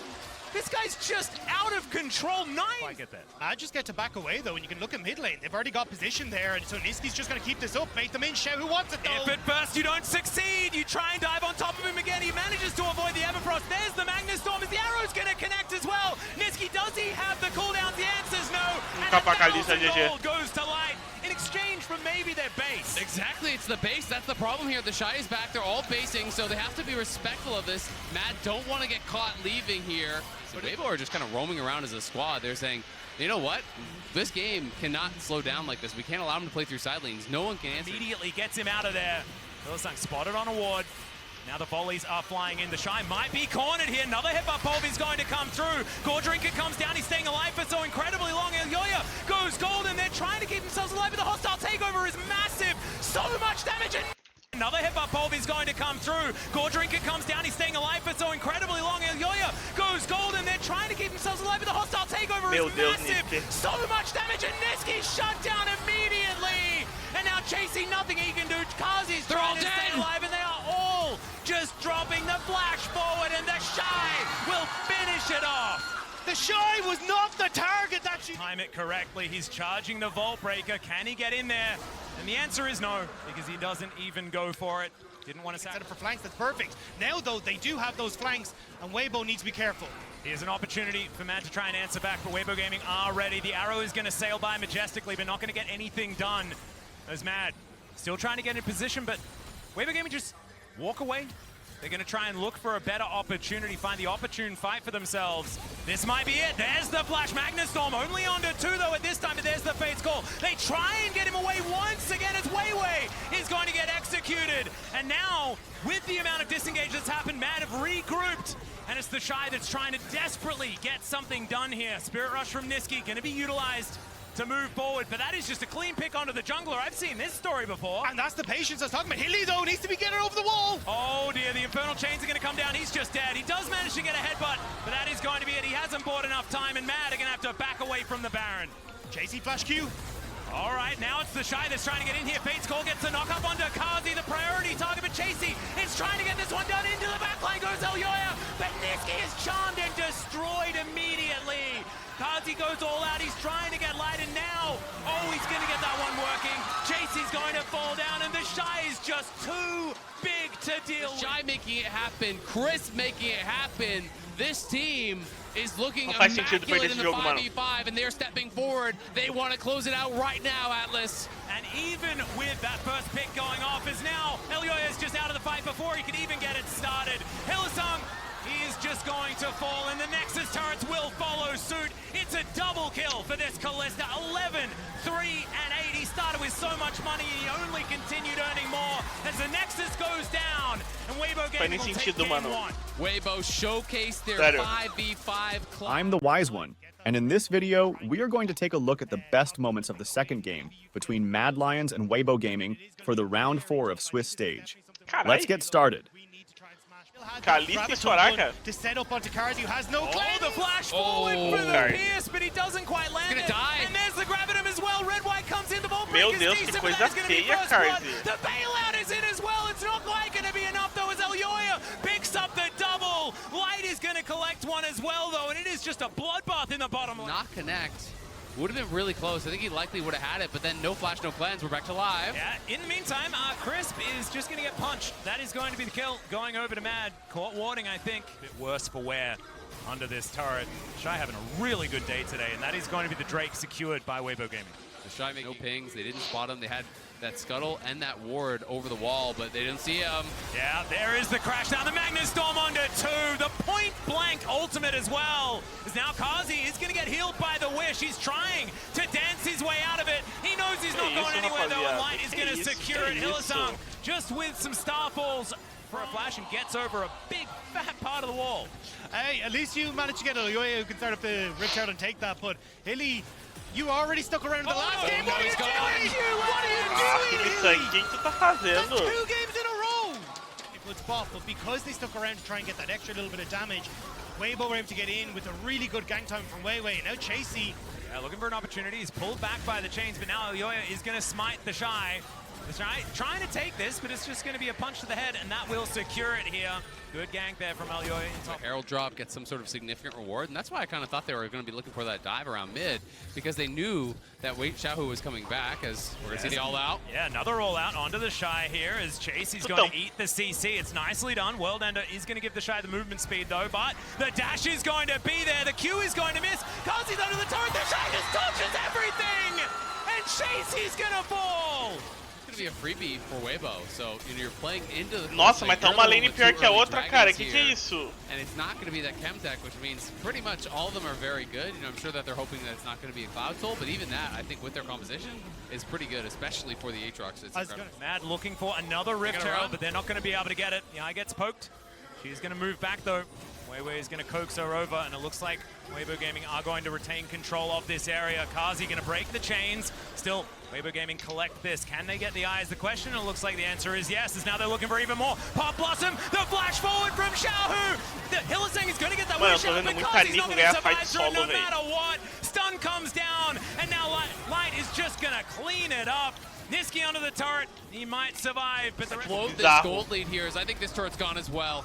This guy's just out of control. I get that. I just get to back away though, and you can look at mid lane. They've already got position there, and so Niski's just going to keep this up, make them in. Xiao, who wants it though? If at first you don't succeed, you try and dive on top of him again. He manages to avoid the Everfrost. There's the Magnus Storm as the arrow's going to connect as well. Niski, does he have the cooldown? The answer's no. And the goal goes to light in exchange for maybe their base. Exactly, it's the base. That's the problem here. The Shy is back. They're all basing, so they have to be respectful of this. Mad don't want to get caught leaving here. So Weibo are just kind of roaming around as a squad. They're saying, you know what? This game cannot slow down like this. We can't allow him to play through side lanes. No one can answer. Immediately gets him out of there. Hillsong spotted on a ward. Now the volleys are flying in. The Shy might be cornered here. Another headbutt pulve is going to come through. Gordrinker comes down. He's staying alive for so incredibly long. Elyoya goes golden. They're trying to keep themselves alive, but the hostile takeover is massive. So much damage. And another headbutt pulve is going to come through. Gordrinker comes down. He's staying alive for so incredibly long. Elyoya goes golden. They're trying to keep themselves alive, but the hostile takeover is massive. So much damage, and Niski shut down immediately. And now chasing nothing he can do. Kazi's trying to stay alive, and they are all just dropping the flash forward, and the Shy will finish it off. The Shy was not the target that she... Time it correctly. He's charging the Vault Breaker. Can he get in there? And the answer is no, because he doesn't even go for it. Didn't want to set it for flanks. That's perfect. Now, though, they do have those flanks, and Weibo needs to be careful. Here's an opportunity for Matt to try and answer back, but Weibo Gaming are ready. The arrow is going to sail by majestically, but not going to get anything done. As Mad still trying to get in position, but Weibo Gaming just walk away. They're going to try and look for a better opportunity, find the opportune fight for themselves. This might be it. There's the flash. Magnus Storm only under 2 though at this time, but there's the Fate's Call. They try and get him away once again as Weiwei is going to get executed. And now, with the amount of disengage that's happened, Mad have regrouped. And it's the Shy that's trying to desperately get something done here. Spirit Rush from Niski going to be utilized to move forward, but that is just a clean pick onto the jungler. I've seen this story before. And that's the patience I was talking about. Hilly, though, needs to be getting over the wall. Oh, dear, the Infernal Chains are going to come down. He's just dead. He does manage to get a headbutt, but that is going to be it. He hasn't bought enough time, and Mad are going to have to back away from the Baron. JC Flash Q. All right, now it's the Shy that's trying to get in here. Fate's Call gets the knock up onto Kazi, the priority target, but Chasey is trying to get this one done. Into the backline goes Elyoya, but Niski is charmed and destroyed immediately. Kazi goes all out, he's trying to get light, and now, oh, he's going to get that one working. Chasey's going to fall down, and the Shy is just too big to deal with. Shy making it happen, Chris making it happen. This team is looking immaculate in the 5v5, and they're stepping forward. They want to close it out right now, Atlas. And even with that first pick going off, is now Elyoya is just out of the fight before he could even get it started. Hillsong, he is just going to fall, and the Nexus turrets will follow suit. It's a double kill for this Kalista. 11, 3, and 8. He started with so much money, he only continued earning more as the Nexus goes down, and Weibo Gaming will take game 1. Weibo showcased their 5v5 I'm the wise one, and in this video, we are going to take a look at the best moments of the second game between Mad Lions and Weibo Gaming for the round 4 of Swiss Stage. Let's get started. Kalista e Soraka. To set up onto Kazi, who has no claim. The flash forward for the Pierce, but he doesn't quite land it. And there's the Gravitum as well. Red White comes in, the Vault Break is decent, but that is going to be first blood. The bailout is in as well. It's not quite going to be enough though as Elyoya picks up the double. Light is going to collect one as well though, and it is just a bloodbath in the bottom lane. Not connect. Would have been really close. I think he likely would have had it, but then no flash, no cleanse. We're back to live. Yeah, in the meantime, Crisp is just going to get punched. That is going to be the kill. Going over to Mad. Caught warding, I think. A bit worse for wear under this turret. Shy having a really good day today, and that is going to be the Drake secured by Weibo Gaming. The Shy making no pings. They didn't spot him. They had that scuttle and that ward over the wall, but they didn't see him. Yeah, there is the crash down. The Magnus Storm onto 2. The point blank ultimate as well. Is now Kazi is going to get healed by the Wish. He's trying to dance his way out of it. He knows he's not going anywhere though, and Light is going to secure it. Hylissang just with some Starfalls for a flash and gets over a big fat part of the wall. Hey, at least you managed to get Elyoya who can start up the Rift out and take that, but Hilly, you already stuck around in the last game. What are you doing? What are you doing? Isso aí, o que tu tá That's fazendo? 2 games in a row! A good spot, but because they stuck around to try and get that extra little bit of damage, Weibo were able to get in with a really good gang time from Weiwei. Now Chasey. Yeah, looking for an opportunity. He's pulled back by the chains, but now Elyoya is going to smite the Shy. The Shy trying to take this, but it's just going to be a punch to the head, and that will secure it here. Good gank there from Elyoya in top. Herald drop gets some sort of significant reward, and that's why I kind of thought they were going to be looking for that dive around mid, because they knew that Xiaohu was coming back, as we're going to see the all-out. Yeah, another all-out onto the Shy here as Chase is going to eat the CC. It's nicely done. Worldender is going to give the Shy the movement speed, though, but the dash is going to be there. The Q is going to miss. Kazi's under the turret. The Shy just touches everything, and Chase is going to fall. Be a freebie for Weibo, so you're playing into the. Nossa, mas tá uma lane pior que a outra, cara. Que é isso? And it's not going to be that Chemtech, which means pretty much all of them are very good. You know, I'm sure that they're hoping that it's not going to be a Cloud Soul, but even that, I think with their composition, is pretty good, especially for the Aatrox. It's incredible. Mad looking for another Rift Herald, but they're not going to be able to get it. Yeah, gets poked. She's going to move back though. Weiwei is going to coax her over, and it looks like Weibo Gaming are going to retain control of this area. Kazi going to break the chains. Still, Weibo Gaming collect this. Can they get the eyes? The question, and it looks like the answer is yes, as now they're looking for even more. Pop Blossom, the flash forward from Xiaohu. The Hylissang is going to get that one shot, but Kazi's not going to survive through no matter what. Stun comes down, and now Light is just going to clean it up. Niski onto the turret. He might survive, but the Float this gold lead here, as I think this turret's gone as well.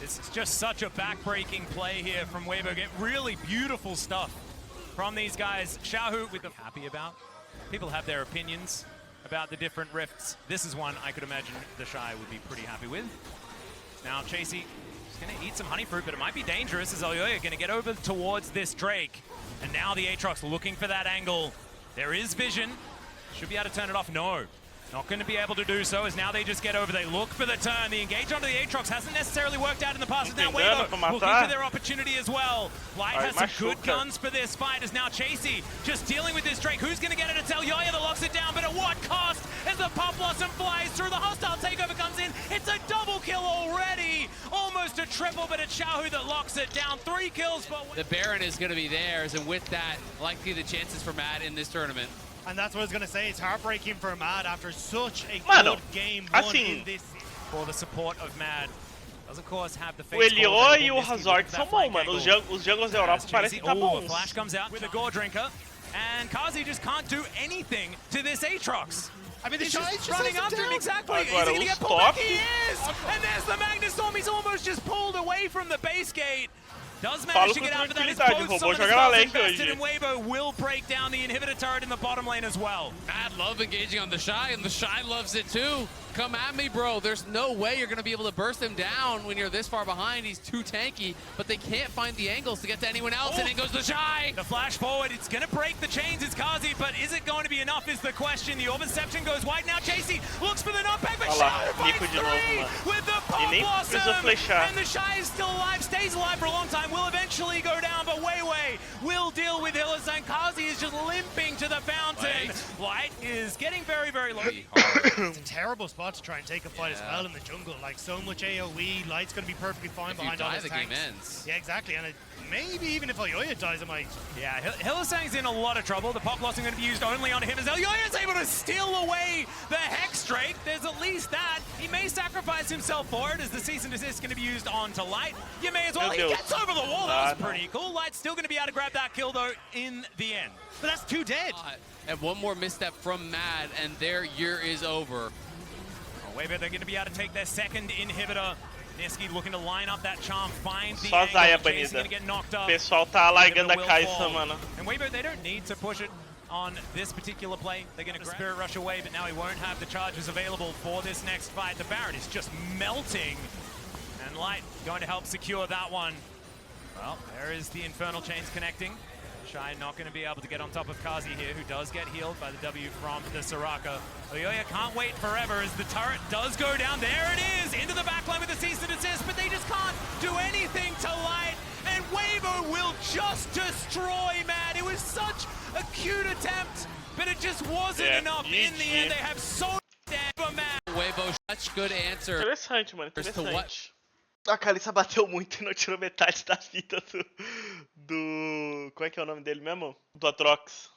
This is just such a back-breaking play here from Weibo. Get really beautiful stuff from these guys. Xiaohu with the happy about. People have their opinions about the different rifts. This is one I could imagine the Shy would be pretty happy with. Now Chasey is going to eat some honey fruit, but it might be dangerous as Elyoya going to get over towards this Drake. And now the Aatrox looking for that angle. There is vision. Should be able to turn it off. No. Not going to be able to do so, as now they just get over. They look for the turn. The engage onto the Aatrox hasn't necessarily worked out in the past. Now Weibo looking for their opportunity as well. Light has some good guns for this fight, as now Chasey just dealing with this Drake. Who's going to get it? It's Elyoya that locks it down, but at what cost? As the Pop Blossom flies through, the hostile takeover comes in. It's a double kill already. Almost a triple, but it's Xiaohu that locks it down. 3 kills. But the Baron is going to be theirs, and with that, likely the chances for Mad in this tournament. And that's what I was going to say. It's heartbreaking for Mad after such a good game won in this. For the support of Mad. Does of course have the O Elyoya e o Hazard são bons, mano. Os jungles da Europa parecem que tá bons. Flash comes out with a Gore Drinker, and Kazi just can't do anything to this Aatrox. I mean, the Shy's running after him, exactly. Is he going to get pulled back? He is! And there's the Magnus Storm. He's almost just pulled away from the base gate. Does manage to get out of that. His posts on the spells invested, and Weibo will break down the inhibitor turret in the bottom lane as well. Mad love engaging on the Shy, and the Shy loves it too. Come at me, bro. There's no way you're going to be able to burst him down when you're this far behind. He's too tanky, but they can't find the angles to get to anyone else, and in goes the Shy. The flash forward, it's going to break the chains. It's Kazi, but is it going to be enough is the question. The Orbiception goes wide now. Chasey looks for the knockback, but Shy fights 3 with the Pop Blossom. And the Shy is still alive, stays alive for a long time, will eventually go down, but Weiwei will deal with Hylissang. Kazi is just limping to the fountain. Light is getting very, very low. It's a terrible spot to try and take a fight as well in the jungle. Like, so much AoE, Light's going to be perfectly fine behind all his tanks. The game ends. Yeah, exactly, and maybe even if Elyoya dies, it might. Yeah, Hylissang's in a lot of trouble. The Pop Blossom going to be used only on him, as Elyoya's able to steal away the Hex Drake. There's at least that. He may sacrifice himself for it, as the Cease and Desist is going to be used onto Light. You may as well. He gets over the wall. That was pretty cool. Light's still going to be able to grab that kill, though, in the end. But that's 2 dead. And one more misstep from Mad, and their year is over. Weibo, they're going to be able to take their second inhibitor. Niski looking to line up that charm, find the Só a Zaya angle, Chase banida. gonna get knocked O up. pessoal tá largando a Will caixa, fall. mano. And Weibo, they don't need to push it on this particular play. They're going to Spirit Rush away, but now he won't have the charges available for this next fight. The Baron is just melting. And Light going to help secure that one. Well, there is the Infernal Chains connecting. Shy not going to be able to get on top of Kazi here, who does get healed by the W from the Soraka. Oyoya can't wait forever as the turret does go down. There it is, into the backline with the cease and desist, but they just can't do anything to Light. And Weibo will just destroy, man. It was such a cute attempt, but it just wasn't enough. In the end, they have so damn man. Weibo, such good answer. Interessante, mano, As to what- interessante. A Kalissa bateu muito e não tirou metade da vida do... Como é que é o nome dele mesmo? Do Atrox.